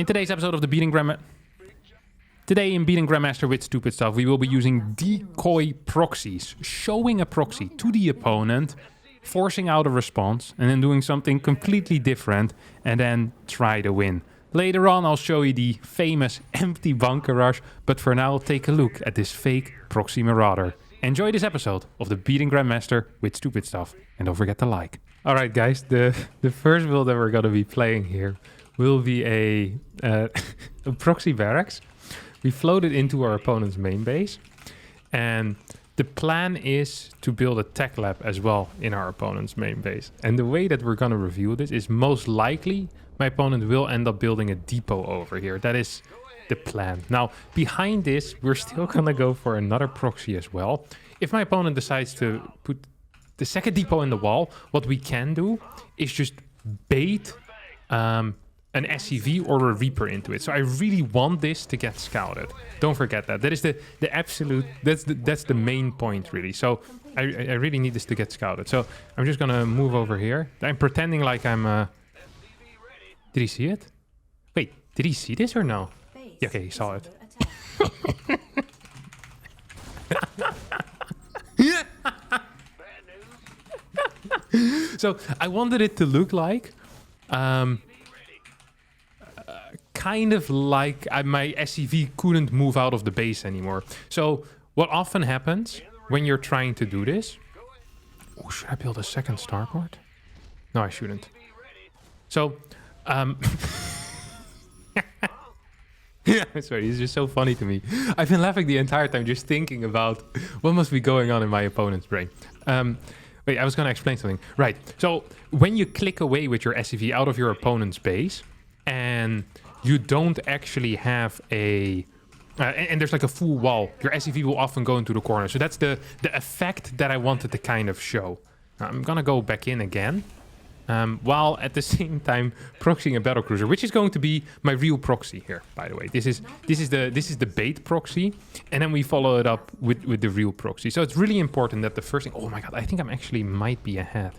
In today's episode of the Beating Grandmaster with Stupid Stuff, we will be using decoy proxies, showing a proxy to the opponent, forcing out a response, and then doing something completely different, and then try to win. Later on, I'll show you the famous empty bunker rush, but for now, take a look at this fake proxy marauder. Enjoy this episode of the Beating Grandmaster with Stupid Stuff, and don't forget to like. Alright guys, the first build that we're going to be playing here will be a proxy barracks. We float it into our opponent's main base, and the plan is to build a tech lab as well in our opponent's main base. And the way that we're going to review this is most likely my opponent will end up building a depot over here. That is the plan. Now, behind this, we're still going to go for another proxy as well. If my opponent decides to put the second depot in the wall, what we can do is just bait an SCV or a Reaper into it. So I really want this to get scouted. Don't forget that. That is the absolute, that's the main point really. So I really need this to get scouted. So I'm just gonna move over here. I'm pretending like I'm, did he see it? Wait, did he see this or no? Yeah, okay, he saw it. So I wanted it to look like, kind of like my SCV couldn't move out of the base anymore. So what often happens when you're trying to do this... Oh, should I build a second starport? No, I shouldn't. So, yeah, sorry, it's just so funny to me. I've been laughing the entire time just thinking about what must be going on in my opponent's brain. Wait, I was going to explain something. Right, so when you click away with your SCV out of your opponent's base, and you don't actually have a... and there's like a full wall, your SCV will often go into the corner. So that's the effect that I wanted to kind of show. Now, I'm going to go back in again. While at the same time proxying a battlecruiser, which is going to be my real proxy here, by the way. This is the bait proxy, and then we follow it up with the real proxy. So it's really important that the first thing... Oh my god, I think I'm actually might be ahead.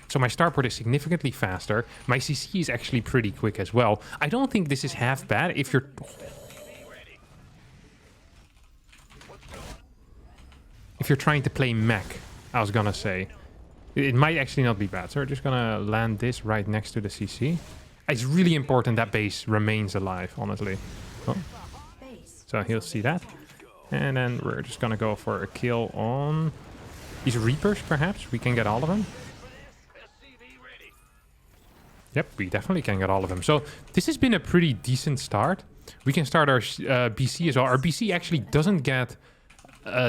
So my starport is significantly faster. My CC is actually pretty quick as well. I don't think this is half bad if you're... If you're trying to play mech, I was gonna say. It might actually not be bad. So we're just gonna land this right next to the CC. It's really important that base remains alive, honestly. Oh. So he'll see that. And then we're just gonna go for a kill on these Reapers, perhaps. We can get all of them. Yep, we definitely can get all of them. So this has been a pretty decent start. We can start our BC as well. Our BC actually doesn't get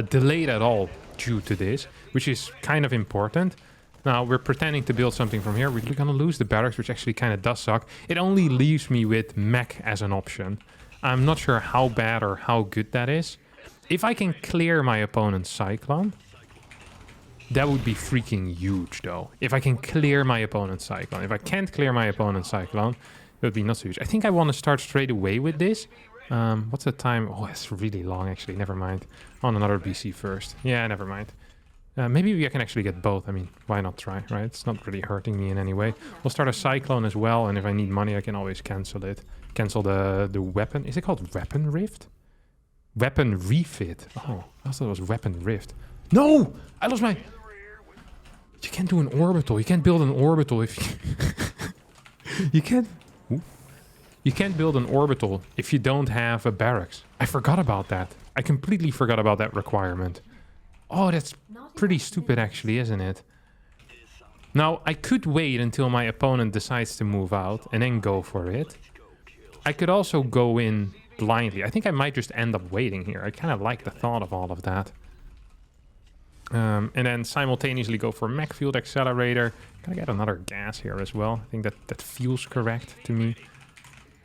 delayed at all due to this, which is kind of important. Now, we're pretending to build something from here. We're going to lose the barracks, which actually kind of does suck. It only leaves me with mech as an option. I'm not sure how bad or how good that is. If I can clear my opponent's Cyclone, that would be freaking huge, though. If I can clear my opponent's Cyclone. If I can't clear my opponent's Cyclone, it would be not so huge. I think I want to start straight away with this. What's the time? Oh, it's really long, actually. Never mind. On another BC first. Yeah, never mind. Maybe I can actually get both. I mean, why not try, right? It's not really hurting me in any way. We'll start a Cyclone as well, and if I need money, I can always cancel it. Cancel the weapon. Is it called Weapon Rift? Weapon Refit. Oh, I thought it was Weapon Rift. No! I lost my... You can't do an orbital. You can't build an orbital if you... You can't... Ooh. You can't build an orbital if you don't have a barracks. I forgot about that. I completely forgot about that requirement. Oh, that's pretty stupid actually, isn't it? Now, I could wait until my opponent decides to move out and then go for it. I could also go in blindly. I think I might just end up waiting here. I kind of like the thought of all of that. And then simultaneously go for mech field accelerator. Gotta get another gas here as well. I think that feels correct to me.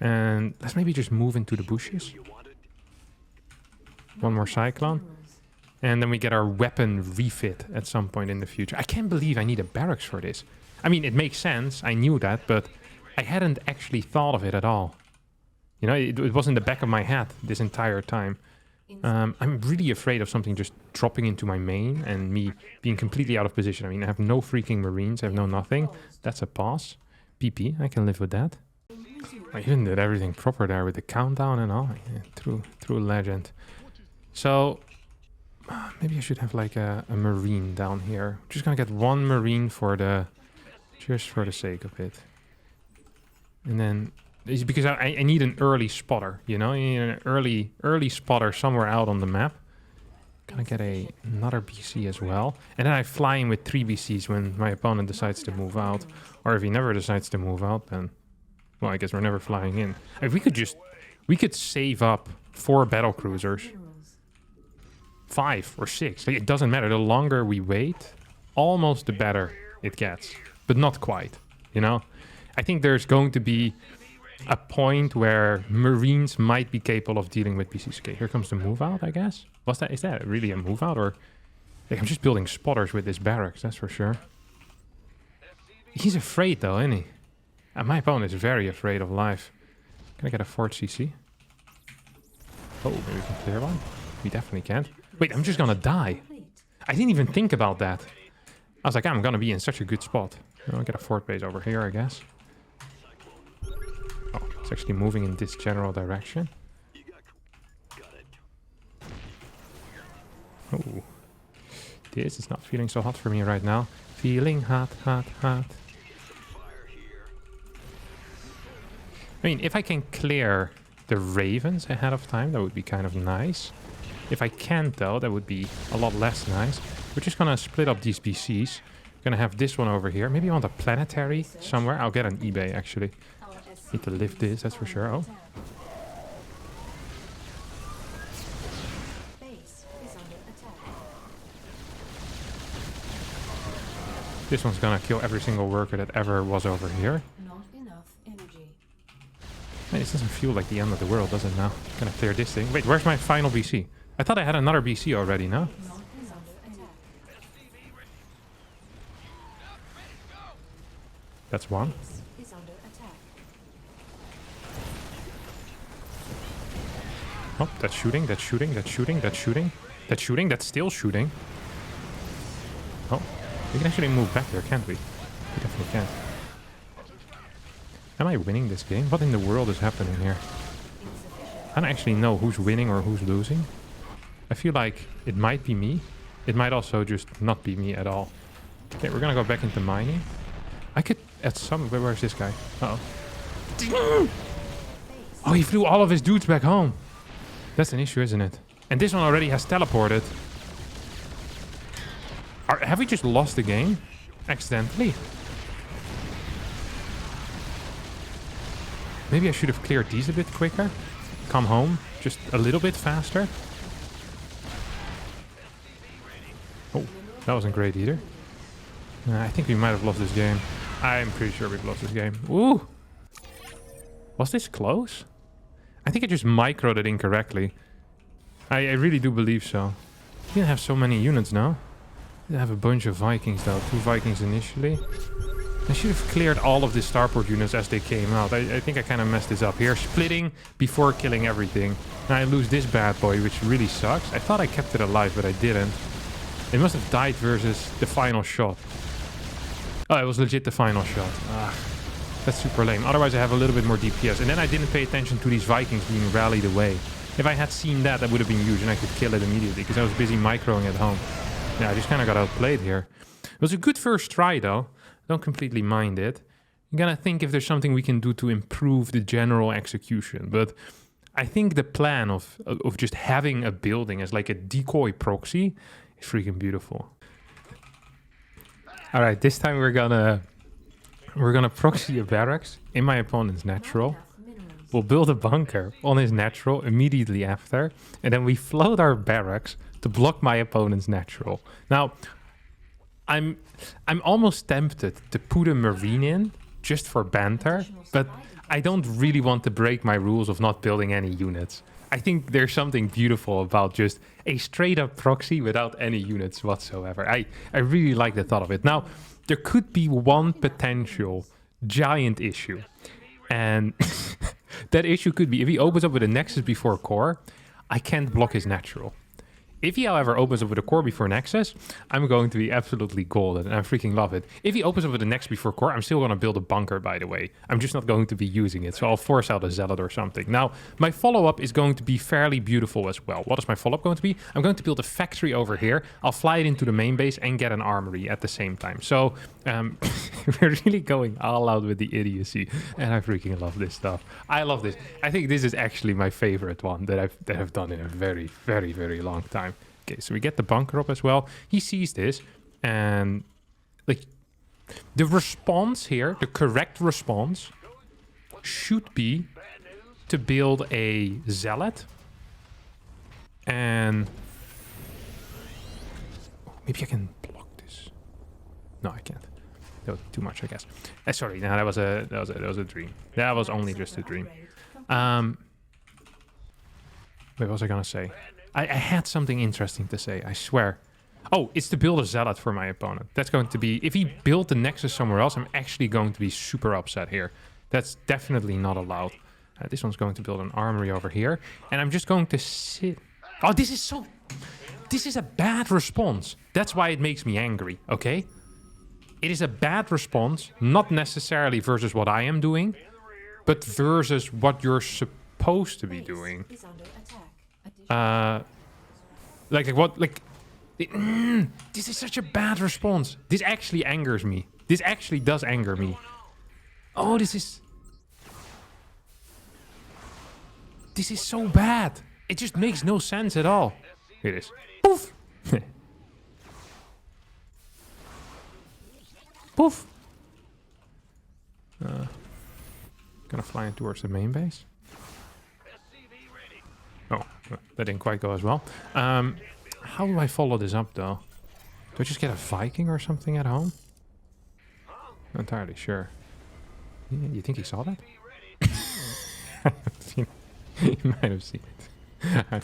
And let's maybe just move into the bushes. One more Cyclone. And then we get our weapon refit at some point in the future. I can't believe I need a barracks for this. I mean, it makes sense. I knew that, but I hadn't actually thought of it at all. You know, it was in the back of my head this entire time. I'm really afraid of something just dropping into my main and me being completely out of position. I mean, I have no freaking Marines. I have no nothing. That's a pass. PP, I can live with that. I even did everything proper there with the countdown and all. Yeah, true legend. So maybe I should have like a marine down here. Just gonna get one marine just for the sake of it. And then it's because I need an early spotter, you know? I need an early spotter somewhere out on the map. Gonna get another BC as well. And then I fly in with 3 BCs when my opponent decides to move out. Or if he never decides to move out, then... Well, I guess we're never flying in. If we could save up 4 battle cruisers. 5 or 6. Like, it doesn't matter. The longer we wait, almost the better it gets. But not quite, you know? I think there's going to be a point where Marines might be capable of dealing with BCs. Okay, here comes the move out, I guess. Is that really a move out? Or like, I'm just building spotters with this barracks, that's for sure. He's afraid though, isn't he? And my opponent is very afraid of life. Can I get a 4th CC? Oh, maybe we can clear one. We definitely can't. Wait, I'm just gonna die. I didn't even think about that. I was like, I'm gonna be in such a good spot. I'll get a 4th base over here, I guess. Oh, it's actually moving in this general direction. Oh, this is not feeling so hot for me right now. Feeling hot. I mean, if I can clear the ravens ahead of time, that would be kind of nice. If I can't, though, that would be a lot less nice. We're just gonna split up these BCs. Gonna have this one over here. Maybe I want a planetary somewhere. I'll get an eBay, actually. Need to lift this, that's for sure. Oh. This one's gonna kill every single worker that ever was over here. Not enough energy. Man, this doesn't feel like the end of the world, does it now? Gonna clear this thing. Wait, where's my final BC? I thought I had another BC already, no? That's one. Oh, that's shooting, that's shooting, that's shooting, that's shooting. That's shooting, that's still shooting. Oh, we can actually move back there, can't we? We definitely can. Am I winning this game? What in the world is happening here? I don't actually know who's winning or who's losing. I feel like it might be me. It might also just not be me at all. Okay, we're gonna go back into mining. I could at some... Where's this guy? Uh-oh. Oh, he flew all of his dudes back home. That's an issue, isn't it? And this one already has teleported. Have we just lost the game? Accidentally? Maybe I should have cleared these a bit quicker. Come home just a little bit faster. Oh, that wasn't great either. I think we might have lost this game. I'm pretty sure we've lost this game. Ooh! Was this close? I think I just microed it incorrectly. I really do believe so. We didn't have so many units now. We have a bunch of Vikings though. 2 Vikings initially. I should have cleared all of the starport units as they came out. I think I kind of messed this up here. Splitting before killing everything. Now I lose this bad boy, which really sucks. I thought I kept it alive, but I didn't. It must have died versus the final shot. Oh, it was legit the final shot. Ah, that's super lame. Otherwise I have a little bit more DPS. And then I didn't pay attention to these Vikings being rallied away. If I had seen that, that would have been huge and I could kill it immediately because I was busy microing at home. Yeah, I just kind of got outplayed here. It was a good first try though. Don't completely mind it. You gotta think if there's something we can do to improve the general execution. But I think the plan of just having a building as like a decoy proxy is freaking beautiful. All right, this time we're gonna proxy a barracks in my opponent's natural. We'll build a bunker on his natural immediately after, and then we float our barracks to block my opponent's natural. Now, I'm almost tempted to put a marine in just for banter, but I don't really want to break my rules of not building any units. I think there's something beautiful about just a straight up proxy without any units whatsoever. I really like the thought of it. Now, there could be one potential giant issue, and that issue could be if he opens up with a Nexus before core, I can't block his natural. If he, however, opens up with a core before Nexus, I'm going to be absolutely golden, and I freaking love it. If he opens up with a Nexus before core, I'm still going to build a bunker, by the way. I'm just not going to be using it, so I'll force out a Zealot or something. Now, my follow-up is going to be fairly beautiful as well. What is my follow-up going to be? I'm going to build a factory over here. I'll fly it into the main base and get an armory at the same time. So, we're really going all out with the idiocy, and I freaking love this stuff. I love this. I think this is actually my favorite one that I've done in a very, very, very long time. Okay, so we get the bunker up as well. He sees this, and like the response here, the correct response should be to build a Zealot. And maybe I can block this. No, I can't. That was too much, I guess. Sorry, no, that was a dream. That was only just a dream. Wait, what was I gonna say? I had something interesting to say, I swear. Oh, it's to build a Zealot for my opponent. That's going to be... If he built the Nexus somewhere else, I'm actually going to be super upset here. That's definitely not allowed. This one's going to build an armory over here. And I'm just going to sit... Oh, this is so... This is a bad response. That's why it makes me angry, okay? It is a bad response, not necessarily versus what I am doing, but versus what you're supposed to be doing. This is such a bad response. This actually angers me. This actually does anger me. Oh, this is so bad. It just makes no sense at all. Here it is. Poof. Poof. Gonna fly in towards the main base. Oh, that didn't quite go as well. How do I follow this up, though? Do I just get a Viking or something at home? Not entirely sure. Yeah, you think he saw that? He might have seen it. I'm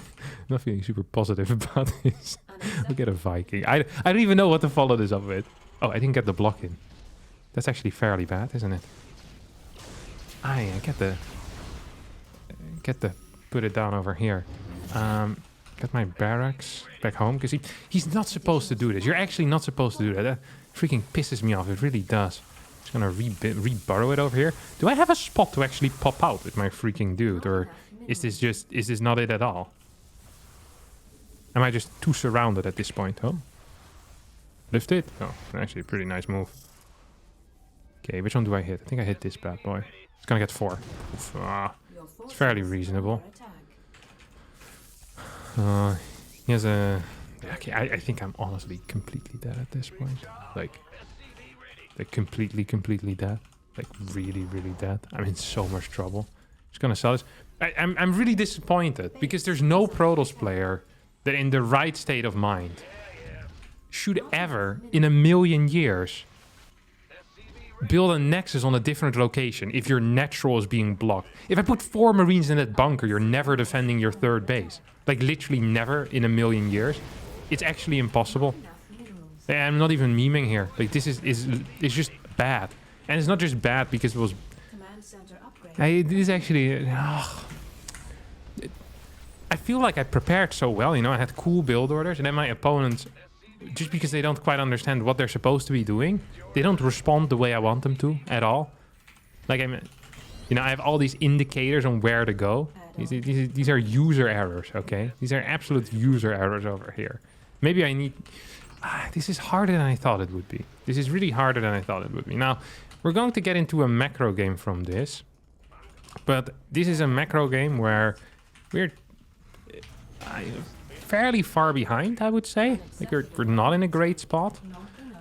not feeling super positive about this. I'll get a Viking. I don't even know what to follow this up with. Oh, I didn't get the block in. That's actually fairly bad, isn't it? I get the put it down over here. Get my barracks back home, because he's not supposed to do this. You're actually not supposed to do that. That freaking pisses me off. It really does. Just gonna re-burrow it over here. Do I have a spot to actually pop out with my freaking dude, or is this not it at all? Am I just too surrounded at this point? Oh, lift it. Oh, actually a pretty nice move. Okay, which one do I hit? I think I hit this bad boy. It's gonna get 4. Oof, it's fairly reasonable. He has a... Okay, I think I'm honestly completely dead at this point. Like completely dead. Like really, really dead. I'm in so much trouble. Just gonna sell this. I'm really disappointed because there's no Protoss player that in the right state of mind should ever, in a million years, build a Nexus on a different location if your natural is being blocked. If I put 4 Marines in that bunker, you're never defending your third base. Like, literally never in a million years. It's actually impossible. I'm not even memeing here. Like, this is it's just bad. And it's not just bad because it was... It is actually... I feel like I prepared so well, you know? I had cool build orders, and then my opponents... Just because they don't quite understand what they're supposed to be doing, they don't respond the way I want them to at all. Like, I have all these indicators on where to go. These are user errors, okay? These are absolute user errors over here. Maybe I need... this is harder than I thought it would be. This is really harder than I thought it would be. Now, we're going to get into a macro game from this. But this is a macro game where we're... fairly far behind, I would say. Like we're not in a great spot.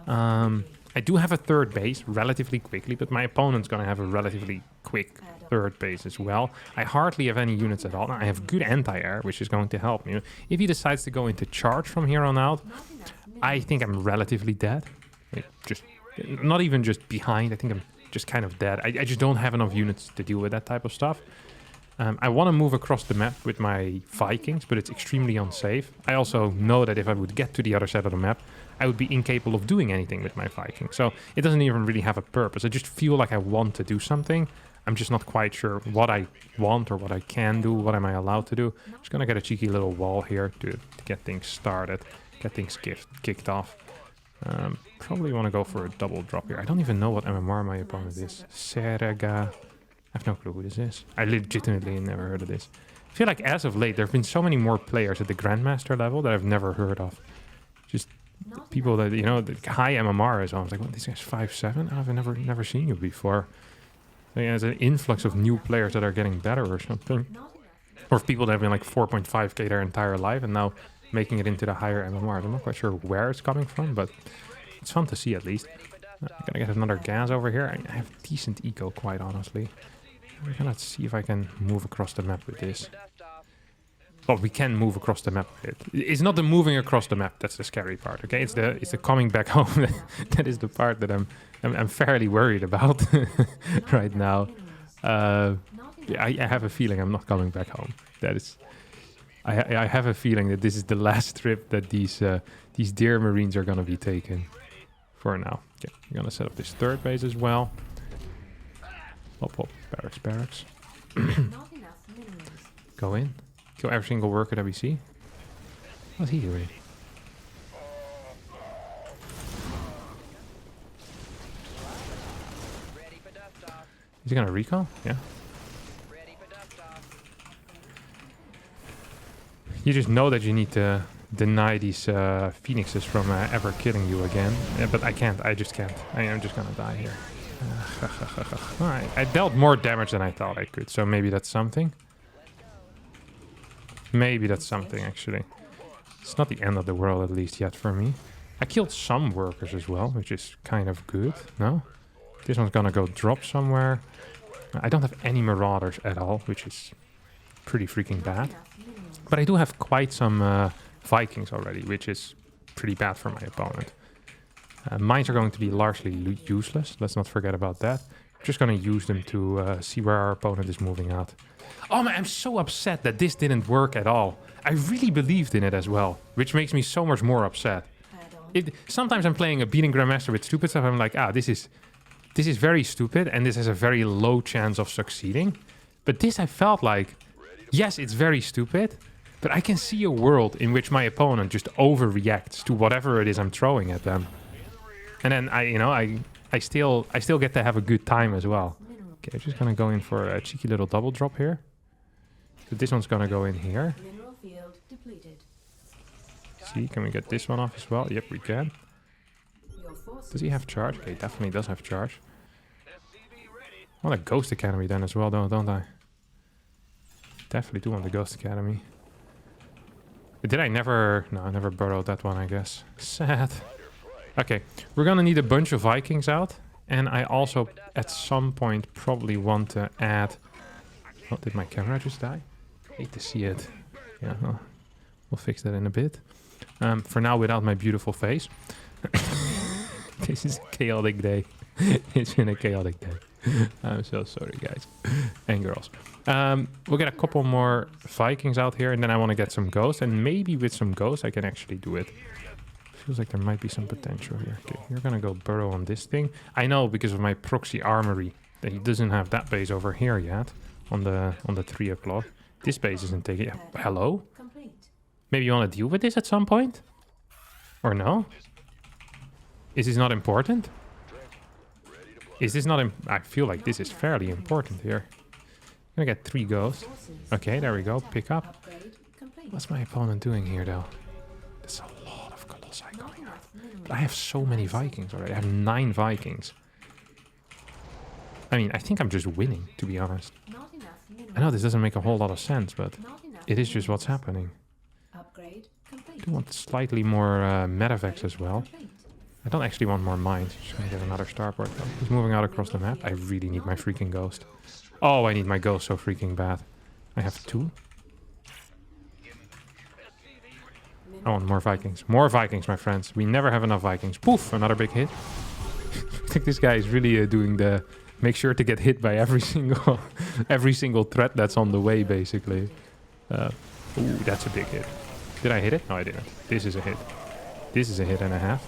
I do have a third base relatively quickly, but my opponent's going to have a relatively quick third base as well. I hardly have any units at all. Now, I have good anti-air, which is going to help me. If he decides to go into charge from here on out, I think I'm relatively dead. Like, just not even just behind. I think I'm just kind of dead. I just don't have enough units to deal with that type of stuff. I want to move across the map with my Vikings, but it's extremely unsafe. I also know that if I would get to the other side of the map, I would be incapable of doing anything with my Vikings. So it doesn't even really have a purpose. I just feel like I want to do something. I'm just not quite sure what I want or what I can do, what am I allowed to do. Just gonna get a cheeky little wall here to get things started, get things kicked off. Probably want to go for a double drop here. I don't even know what MMR my opponent is. Serega. I have no clue who this is. I legitimately never heard of this. I feel like as of late, there have been so many more players at the Grandmaster level that I've never heard of. Just people that, you know, the high MMR as well. I was like, what, this guy's 5'7"? I've never seen you before. So yeah, there's an influx of new players that are getting better or something. Or people that have been like 4.5k their entire life and now making it into the higher MMR. I'm not quite sure where it's coming from, but it's fun to see at least. I'm gonna get another gas over here. I have decent eco, quite honestly. We're gonna see if I can move across the map with this. Well, we can move across the map with it. It's not the moving across the map that's the scary part, okay? It's the coming back home. That is the part that I'm fairly worried about right now. I have a feeling I'm not coming back home. That is, I have a feeling that this is the last trip that these dear Marines are gonna be taking for now. Okay, we're gonna set up this third base as well. Hop, barracks. Go in. Kill every single worker that we see. What's he doing? Is he gonna recall? Yeah. You just know that you need to deny these phoenixes from ever killing you again. But I can't. I just can't. I am just gonna die here. Alright. I dealt more damage than I thought I could, so maybe that's something. Maybe that's something, actually. It's not the end of the world, at least yet, for me. I killed some workers as well, which is kind of good, no? This one's gonna go drop somewhere. I don't have any marauders at all, which is pretty freaking bad. But I do have quite some Vikings already, which is pretty bad for my opponent. Mines are going to be largely useless. Let's not forget about that. I'm just going to use them to see where our opponent is moving out. Oh man, I'm so upset that this didn't work at all. I really believed in it as well, which makes me so much more upset. Sometimes I'm playing a beating Grandmaster with stupid stuff. I'm like, this is very stupid and this has a very low chance of succeeding. But this I felt like, yes, it's very stupid, but I can see a world in which my opponent just overreacts to whatever it is I'm throwing at them. And then I still get to have a good time as well. Okay, I'm just gonna go in for a cheeky little double drop here. So this one's gonna go in here. See, can we get this one off as well? Yep, we can. Does he have charge? Okay, he definitely does have charge. I want a Ghost Academy then as well, don't I? Definitely do want the Ghost Academy. Did I never... No, I never burrowed that one, I guess. Sad. Okay, we're gonna need a bunch of Vikings out. And I also, at some point, probably want to add... Oh, did my camera just die? Hate to see it. Yeah, well, we'll fix that in a bit. For now, without my beautiful face. This is a chaotic day. It's been a chaotic day. I'm so sorry, guys. And girls. We'll get a couple more Vikings out here, and then I want to get some Ghosts. And maybe with some Ghosts, I can actually do it. Feels like there might be some potential here. Okay, you're gonna go burrow on this thing. I know because of my proxy armory that he doesn't have that base over here yet on the 3 o'clock. This base isn't taking. Hello? Maybe you want to deal with this at some point? Or no? Is this not important? Is this not... I feel like this is fairly important here. I'm gonna get 3 ghosts. Okay, there we go. Pick up. What's my opponent doing here, though? There's a lot of Colossi going out. But I have so many Vikings already. I have 9 Vikings. I mean, I think I'm just winning, to be honest. I know this doesn't make a whole lot of sense, but it is just what's happening. I do want slightly more medevacs as well. I don't actually want more mines. Just gonna get another starport. He's moving out across the map. I really need my freaking ghost. Oh, I need my ghost so freaking bad. I have 2. I want more Vikings. More Vikings, my friends. We never have enough Vikings. Poof! Another big hit. I think this guy is really doing the... Make sure to get hit by every single threat that's on the way, basically. Ooh, that's a big hit. Did I hit it? No, I didn't. This is a hit. This is a hit and a half.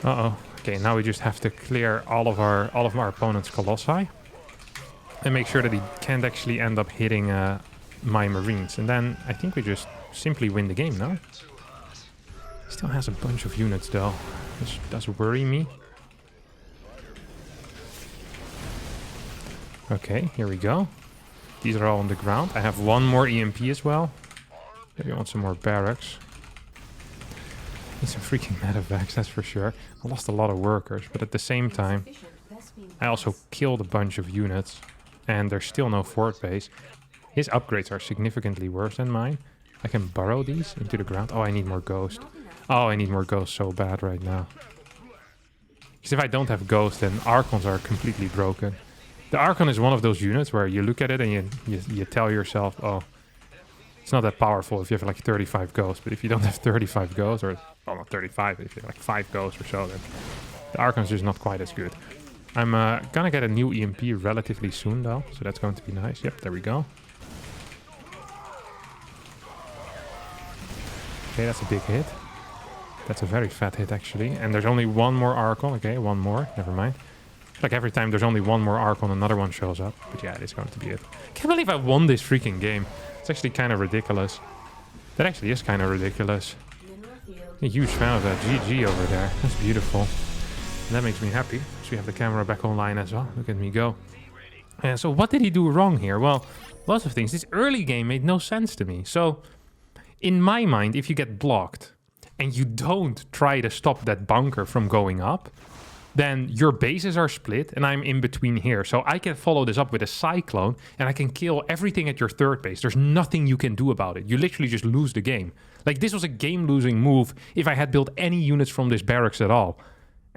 Uh-oh. Okay, now we just have to clear all of our opponent's colossi and make sure that he can't actually end up hitting my marines. And then I think we just simply win the game, no? Still has a bunch of units though, which does worry me. Okay, here we go. These are all on the ground. I have one more EMP as well. Maybe I want some more barracks. Need some freaking medevacs, that's for sure. I lost a lot of workers, but at the same time, I also killed a bunch of units. And there's still no fort base. His upgrades are significantly worse than mine. I can burrow these into the ground. Oh, I need more ghost. Oh, I need more ghost so bad right now. Because if I don't have ghost, then Archons are completely broken. The Archon is one of those units where you look at it and you tell yourself, oh, it's not that powerful if you have like 35 ghosts. But if you don't have 35 ghosts, or well, not 35, but if you have like 5 ghosts or so, then the Archon is just not quite as good. I'm gonna get a new EMP relatively soon though, so that's going to be nice. Yep, there we go. Okay, that's a big hit. That's a very fat hit actually. And there's only one more Archon. Okay, one more. Never mind. Like every time there's only one more Archon, another one shows up. But yeah, it is going to be it. Can't believe I won this freaking game. It's actually kind of ridiculous. That actually is kind of ridiculous. A huge fan of that. GG over there. That's beautiful. And that makes me happy. So we have the camera back online as well. Look at me go. And so what did he do wrong here? Well, lots of things. This early game made no sense to me. So in my mind, if you get blocked and you don't try to stop that bunker from going up, then your bases are split and I'm in between here. So I can follow this up with a cyclone and I can kill everything at your third base. There's nothing you can do about it. You literally just lose the game. Like this was a game-losing move if I had built any units from this barracks at all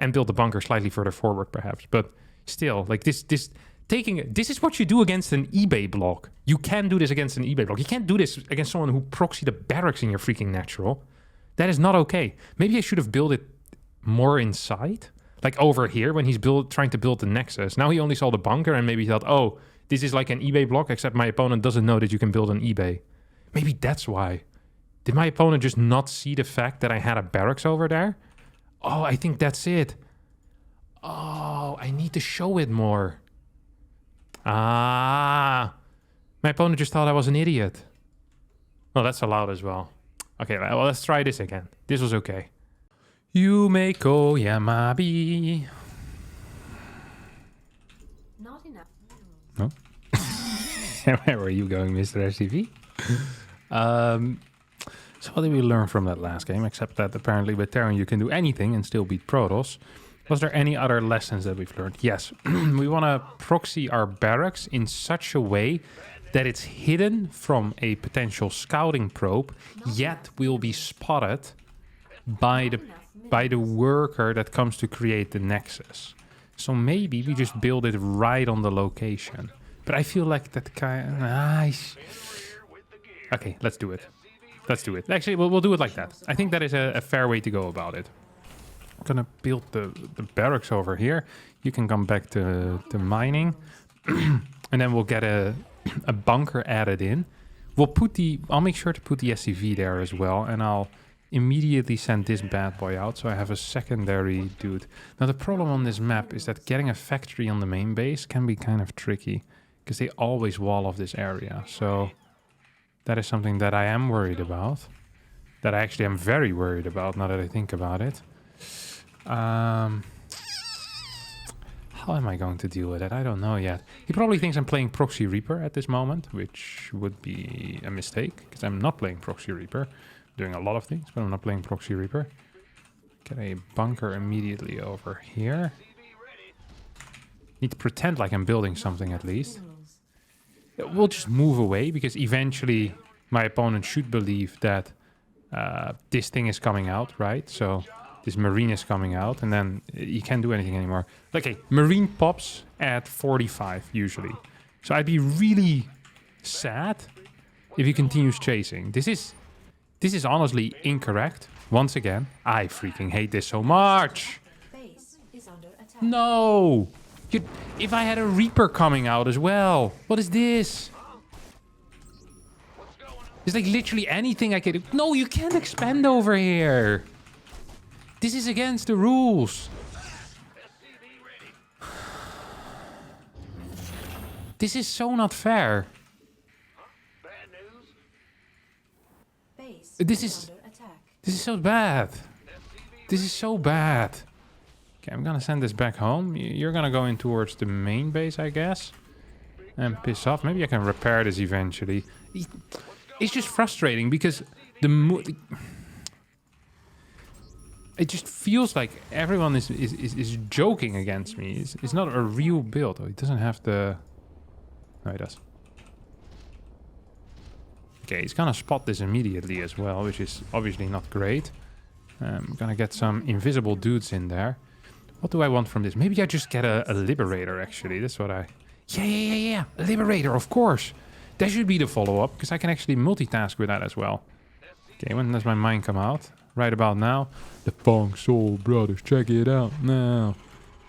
and built the bunker slightly further forward perhaps. But still, like this is what you do against an eBay block. You can do this against an eBay block. You can't do this against someone who proxy the barracks in your freaking natural. That is not okay. Maybe I should have built it more inside. Like over here when he's trying to build the nexus. Now he only saw the bunker and maybe he thought, oh, this is like an eBay block, except my opponent doesn't know that you can build an eBay. Maybe that's why. Did my opponent just not see the fact that I had a barracks over there? Oh, I think that's it. Oh, I need to show it more. Ah, my opponent just thought I was an idiot. Well, that's allowed as well. Okay, well, let's try this again. This was okay. Yumeko Yamabi. Not enough. No? Where were you going, Mr. SCV? So what did we learn from that last game? Except that apparently with Terran you can do anything and still beat Protoss. Was there any other lessons that we've learned? Yes. We want to proxy our barracks in such a way that it's hidden from a potential scouting probe, yet will be spotted by the worker that comes to create the nexus. So maybe we just build it right on the location. But I feel like that kind of nice. Okay, let's do it. Let's do it. Actually, we'll do it like that. I think that is a fair way to go about it. I'm gonna build the barracks over here. You can come back to mining. And then we'll get a bunker added in. I'll make sure to put the SCV there as well. And I'll immediately send this bad boy out. So I have a secondary dude. Now the problem on this map is that getting a factory on the main base can be kind of tricky. Because they always wall off this area. So that is something that I am worried about. That I actually am very worried about now that I think about it. How am I going to deal with it? I don't know yet. He probably thinks I'm playing Proxy Reaper at this moment, which would be a mistake, because I'm not playing Proxy Reaper. I'm doing a lot of things, but I'm not playing Proxy Reaper. Get a bunker immediately over here. Need to pretend like I'm building something at least. We'll just move away, because eventually my opponent should believe that this thing is coming out, right? So this marine is coming out, and then you can't do anything anymore. Okay, marine pops at 45 usually. So I'd be really sad if he continues chasing. This is honestly incorrect. Once again, I freaking hate this so much. Base is under attack. No! If I had a Reaper coming out as well. What is this? It's like literally anything I can do. No, you can't expand over here. This is against the rules. This is so not fair. Base This is- under attack. This is so bad. This is so bad. Okay, I'm gonna send this back home. You're gonna go in towards the main base, I guess. And piss off. Maybe I can repair this eventually. It's just frustrating because it just feels like everyone is joking against me. It's not a real build. Oh, it doesn't have the... No, it does. Okay, he's gonna spot this immediately as well, which is obviously not great. I'm gonna get some invisible dudes in there. What do I want from this? Maybe I just get a Liberator, actually. That's what I... Yeah. A Liberator, of course. That should be the follow-up, because I can actually multitask with that as well. Okay, when does my mine come out? Right about now. The Fong Soul Brothers, check it out now.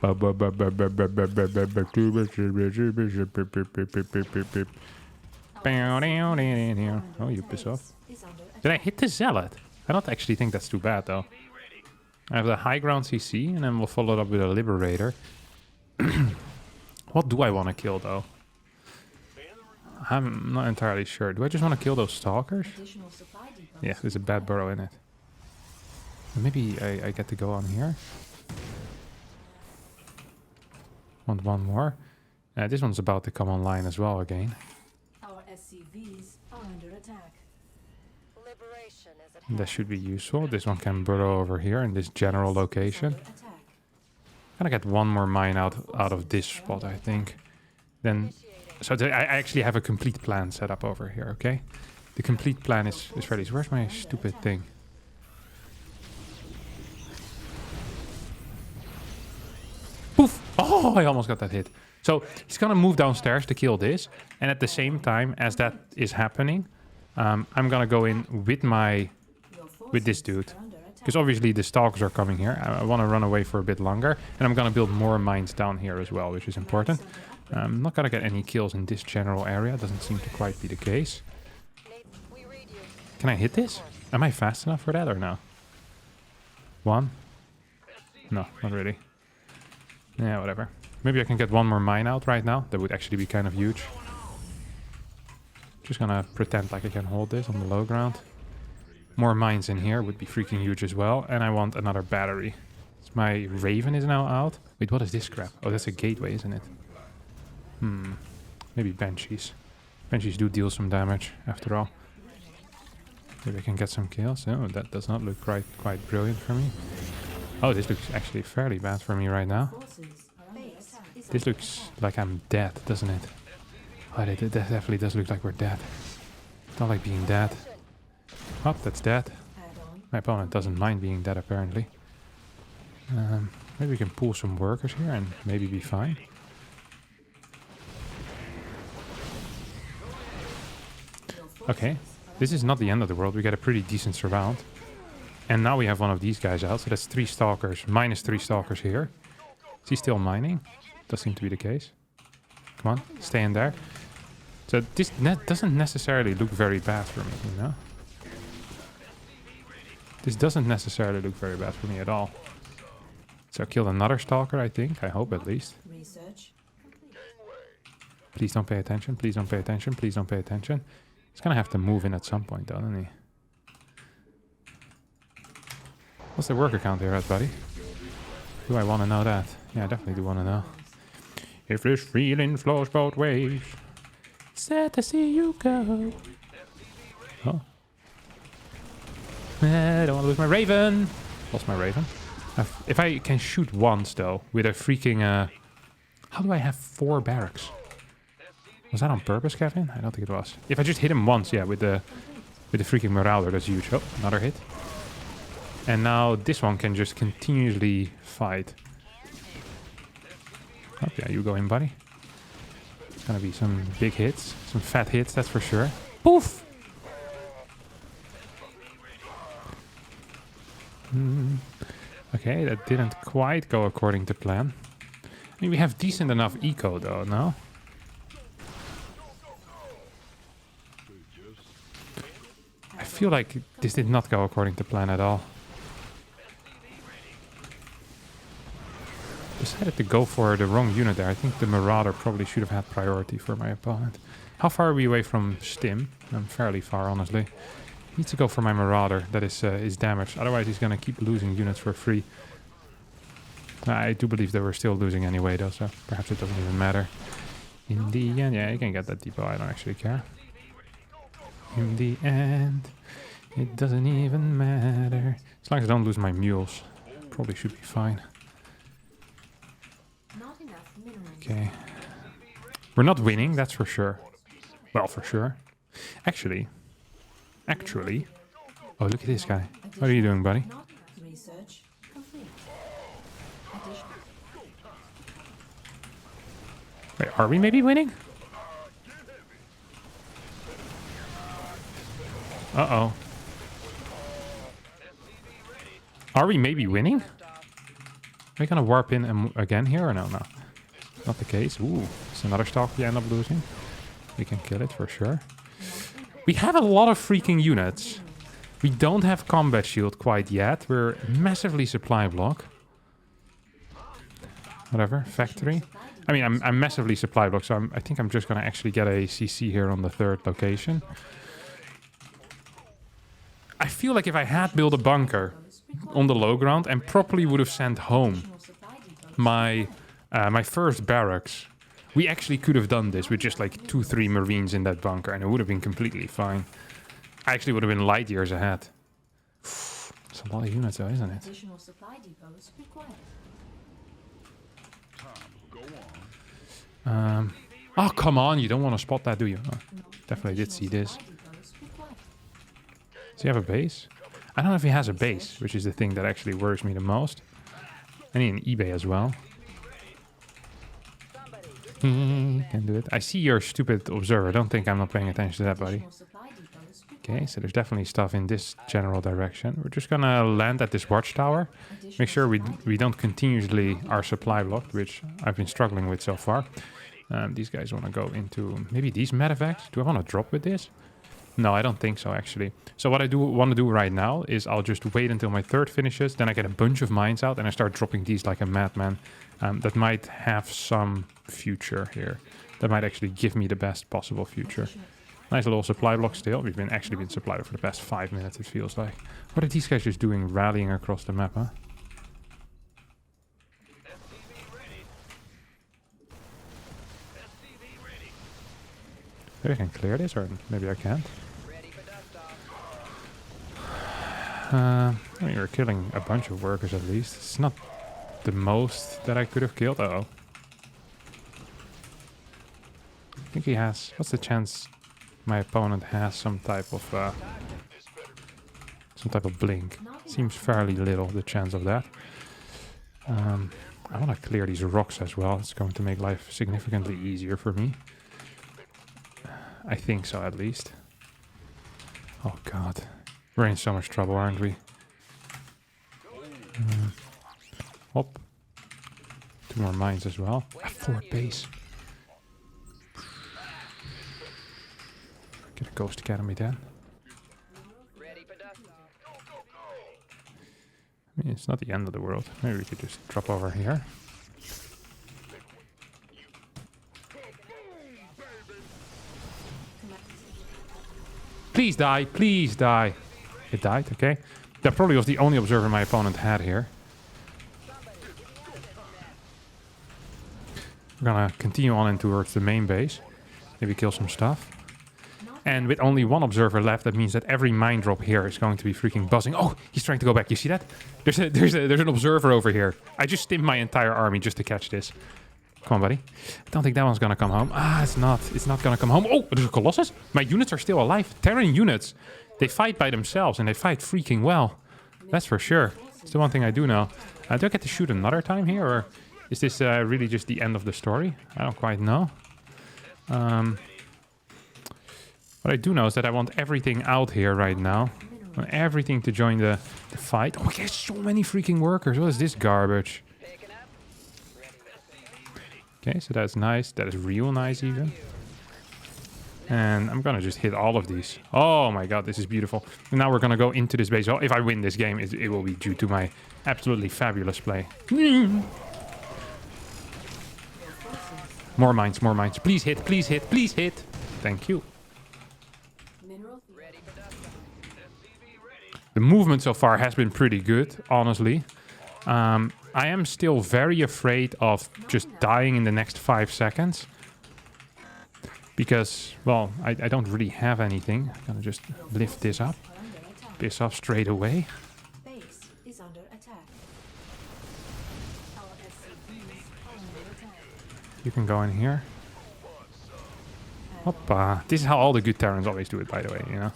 Oh, you piss off. Is under attack. Did I hit the Zealot? I don't actually think that's too bad, though. I have the high ground CC, and then we'll follow it up with a Liberator. What do I want to kill, though? I'm not entirely sure. Do I just want to kill those Stalkers? Additional supply depots. Yeah, there's a bad burrow in it. Maybe I get to go on here. Want one more. This one's about to come online as well again. Our SCVs are under attack. Liberation is at hand. That should be useful. This one can burrow over here in this general location. Under attack. Gonna get one more mine out of this spot, I think. Then, so I actually have a complete plan set up over here, okay? The complete plan is ready. So where's my stupid thing? Poof! Oh, I almost got that hit. So he's gonna move downstairs to kill this, and at the same time as that is happening, I'm gonna go in with this dude. Because obviously the stalkers are coming here. I want to run away for a bit longer. And I'm going to build more mines down here as well, which is important. I'm not going to get any kills in this general area. Doesn't seem to quite be the case. We read you. Can I hit this? Am I fast enough for that or no? One? No, not really. Yeah, whatever. Maybe I can get one more mine out right now. That would actually be kind of huge. Just going to pretend like I can hold this on the low ground. More mines in here would be freaking huge as well. And I want another battery. My Raven is now out. Wait, what is this crap? Oh, that's a gateway, isn't it? Maybe Banshees. Banshees do deal some damage, after all. Maybe I can get some kills. Oh, that does not look quite brilliant for me. Oh, this looks actually fairly bad for me right now. Forces are under attack. This looks like I'm dead, doesn't it? Oh, that definitely does look like we're dead. Don't like being dead. Oh, that's dead. Add-on. My opponent doesn't mind being dead, apparently. Maybe we can pull some workers here and maybe be fine. Okay, this is not the end of the world. We get a pretty decent surround. And now we have one of these guys out, so that's 3 stalkers. Minus 3 stalkers here. Is he still mining? Does seem to be the case. Come on, stay in there. So this doesn't necessarily look very bad for me, you know? This doesn't necessarily look very bad for me at all. So I killed another stalker, I think. I hope, at least. Research complete. Please don't pay attention. Please don't pay attention. Please don't pay attention. He's gonna have to move in at some point, though, isn't he? What's the worker count here at, buddy? Do I want to know that? Yeah, I definitely do want to know. If this feeling flows both ways, sad to see you go. Oh. I don't want to lose my Raven. Lost my Raven. If I can shoot once, though, with a freaking... How do I have 4 barracks? Was that on purpose, Kevin? I don't think it was. If I just hit him once, yeah, with the freaking Marauder, that's huge. Oh, another hit. And now this one can just continuously fight. Oh, yeah, you go in, buddy. It's gonna be some big hits. Some fat hits, that's for sure. Poof! Okay, that didn't quite go according to plan. I mean, we have decent enough eco, though, no? I feel like this did not go according to plan at all. Decided to go for the wrong unit there. I think the Marauder probably should have had priority for my opponent. How far are we away from Stim? I'm fairly far, honestly. Need to go for my Marauder. That is damaged. Otherwise, he's going to keep losing units for free. I do believe that we're still losing anyway, though, so perhaps it doesn't even matter. In the end, yeah, you can get that depot. I don't actually care. In the end, it doesn't even matter. As long as I don't lose my mules, probably should be fine. Not enough minerals. Okay. We're not winning, that's for sure. Well, for sure. Actually. Oh, look at this guy. What are you doing, buddy? Not enough research complete. Additional. Wait, are we maybe winning? Uh-oh. Are we maybe winning? Are we gonna warp in again here or no? No. Not the case. Ooh, it's another stock we end up losing. We can kill it for sure. We have a lot of freaking units. We don't have combat shield quite yet. We're massively supply block. Whatever, factory. I mean, I'm massively supply block, so I think I'm just gonna actually get a CC here on the third location. I feel like if I had built a bunker on the low ground and properly would have sent home my my first barracks, we actually could have done this with just like 2-3 Marines in that bunker, and it would have been completely fine. I actually would have been light years ahead. It's a lot of units though, isn't it? Additional supply depots required. Oh, come on, you don't want to spot that, do you? Oh, definitely did see this. Supply depots required. Does he have a base? I don't know if he has a base, which is the thing that actually worries me the most. I need an eBay as well. Can do it. I see your stupid observer. Don't think I'm not paying attention to that, buddy. Additional supply depots required. Okay, so there's definitely stuff in this general direction. We're just gonna land at this watchtower. Make sure we don't continuously are supply blocked, which I've been struggling with so far. These guys want to go into maybe these medevacs. Do I want to drop with this? No, I don't think so, actually. So what I do want to do right now is I'll just wait until my third finishes. Then I get a bunch of mines out and I start dropping these like a madman. That might have some future here. That might actually give me the best possible future. Nice little supply block still. We've actually been supplied for the past 5 minutes, it feels like. What are these guys just doing, rallying across the map, huh? Maybe I can clear this, or maybe I can't. I mean, we're killing a bunch of workers at least. It's not the most that I could have killed. Uh-oh. I think he has... What's the chance my opponent has some type of blink? Seems fairly little, the chance of that. I want to clear these rocks as well. It's going to make life significantly easier for me. I think so, at least. Oh, God. We're in so much trouble, aren't we? Hop. 2 more mines as well. A fort base. Get a Ghost Academy then. I mean, it's not the end of the world. Maybe we could just drop over here. Please die, please die. It died, okay. That probably was the only observer my opponent had here. We're gonna continue on in towards the main base. Maybe kill some stuff. And with only 1 observer left, that means that every mine drop here is going to be freaking buzzing. Oh, he's trying to go back. You see that? There's an observer over here. I just stimmed my entire army just to catch this. Come on, buddy. I don't think that one's gonna come home. Ah, it's not. It's not gonna come home. Oh, there's a Colossus. My units are still alive. Terran units. They fight by themselves, and they fight freaking well. That's for sure. It's the one thing I do know. Do I get to shoot another time here, or is this really just the end of the story? I don't quite know. What I do know is that I want everything out here right now. I want everything to join the fight. Oh, there's so many freaking workers. What is this garbage? Okay, so that's nice. That is real nice even. And I'm gonna just hit all of these. Oh my god, this is beautiful. And now we're gonna go into this base. Well, if I win this game, it will be due to my absolutely fabulous play. More mines, more mines. Please hit, please hit, please hit. Thank you. Mineral field. The movement so far has been pretty good, honestly. I am still very afraid of just dying in the next 5 seconds. Because, well, I don't really have anything. I'm gonna just lift this up. Are under attack. This off straight away. Base is under attack. Our SCVs are under attack. You can go in here. Hoppa. This is how all the good Terrans always do it, by the way, you know.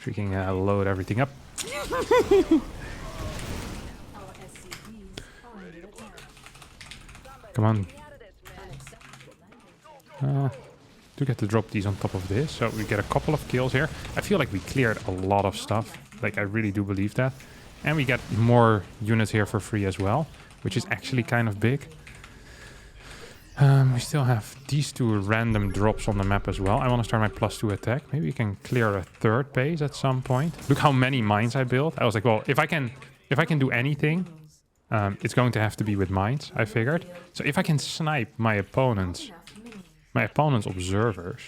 Freaking load everything up. Our SCVs are under attack. Come on. Unacceptable. Do get to drop these on top of this. So we get a couple of kills here. I feel like we cleared a lot of stuff. Like, I really do believe that. And we get more units here for free as well, which is actually kind of big. We still have these 2 random drops on the map as well. I want to start my +2 attack. Maybe we can clear a 3rd base at some point. Look how many mines I built. I was like, well, if I can do anything, it's going to have to be with mines, I figured. So if I can snipe my opponents, observers.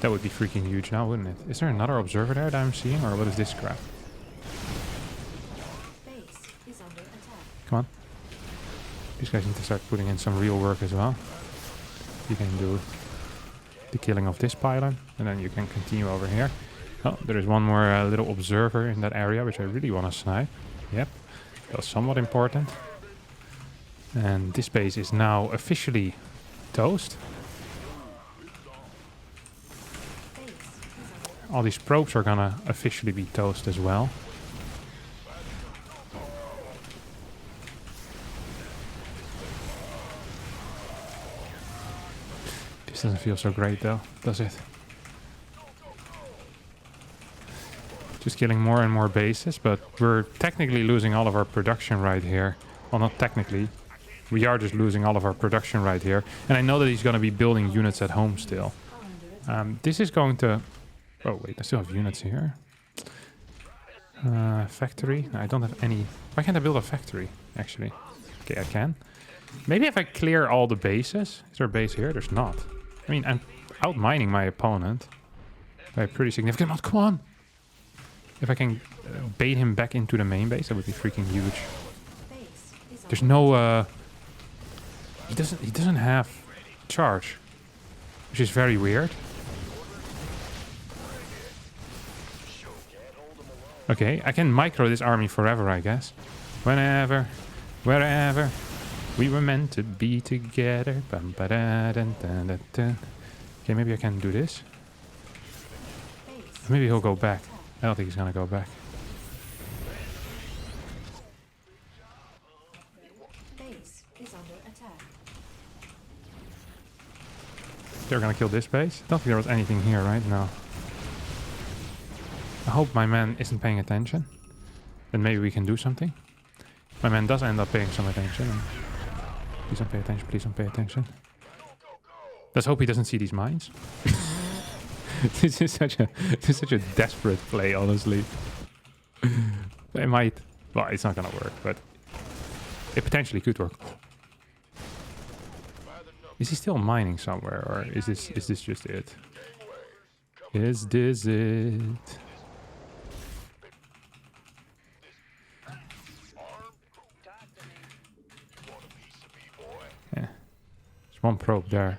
That would be freaking huge now, wouldn't it? Is there another observer there that I'm seeing, or what is this crap? Base is under attack. Come on. These guys need to start putting in some real work as well. You can do the killing of this pylon, and then you can continue over here. Oh, there is one more little observer in that area, which I really want to snipe. Yep. That was somewhat important. And this base is now officially toast. Base is under All these probes are gonna officially be toast as well. This doesn't feel so great though, does it? Just killing more and more bases, but we're technically losing all of our production right here. Well, not technically. We are just losing all of our production right here. And I know that he's going to be building units at home still. This is going to... Oh, wait, I still have units here. Factory? No, I don't have any... Why can't I build a factory, actually? Okay, I can. Maybe if I clear all the bases... Is there a base here? There's not. I mean, I'm out-mining my opponent by a pretty significant amount. Come on! If I can bait him back into the main base, that would be freaking huge. base is There's under no... He doesn't have charge, which is very weird. Okay, I can micro this army forever, I guess. Whenever, wherever, we were meant to be together. Bum, ba, da, dun, dun, dun, dun. Okay, maybe I can do this. base. Maybe he'll go back. I don't think he's gonna go back. Base is under attack. They're gonna kill this base. I don't think there was anything here, right? No. I hope my man isn't paying attention. Then maybe we can do something. My man does end up paying some attention. Please don't pay attention, please don't pay attention. Let's hope he doesn't see these mines. This is such a desperate play, honestly. It might... Well, it's not gonna work, but... It potentially could work. Is he still mining somewhere, or is this just it? Is this it? Yeah. There's one probe there.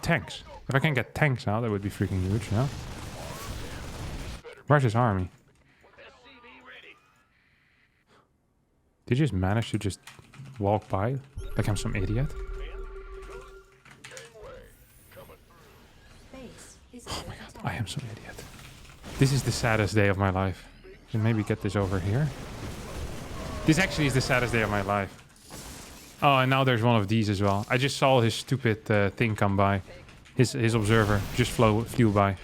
Tanks. If I can get tanks now, that would be freaking huge, yeah? Where's his army? Did you just manage to just walk by like I'm some idiot? Base is Oh under my god, attack. I am some idiot. This is the saddest day of my life. Can maybe get this over here? This actually is the saddest day of my life. Oh, and now there's one of these as well. I just saw his stupid thing come by. His observer just flew by.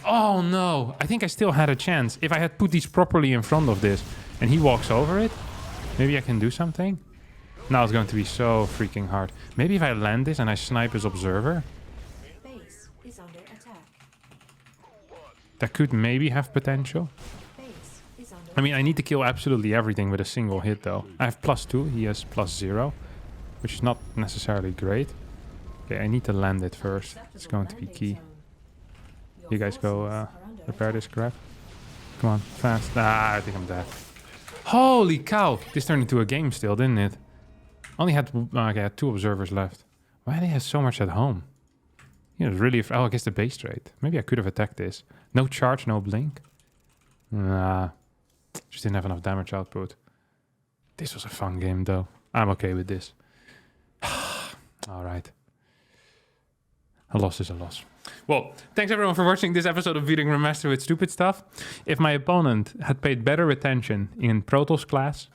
Oh no! I think I still had a chance. If I had put these properly in front of this and he walks over it, maybe I can do something. Now it's going to be so freaking hard. Maybe if I land this and I snipe his observer. Base is under That could maybe have potential. Base is under I mean, I need to kill absolutely everything with a single hit, though. I have +2. He has +0, which is not necessarily great. Okay, I need to land it first. It's going to be key. You guys go repair this crap. Come on, fast. Ah, I think I'm dead. Holy cow! This turned into a game still, didn't it? Only had, okay, I had 2 observers left. Why do they have so much at home? You know, really, oh, I guess the base trade. Maybe I could have attacked this. No charge, no blink. Nah, just didn't have enough damage output. This was a fun game, though. I'm okay with this. All right. A loss is a loss. Well, thanks everyone for watching this episode of Beating Grandmaster with Stupid Stuff. If my opponent had paid better attention in Protoss class,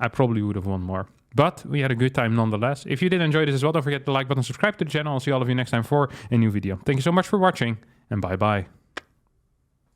I probably would have won more. But we had a good time nonetheless. If you did enjoy this as well, don't forget the like button, subscribe to the channel. I'll see all of you next time for a new video. Thank you so much for watching, and bye-bye.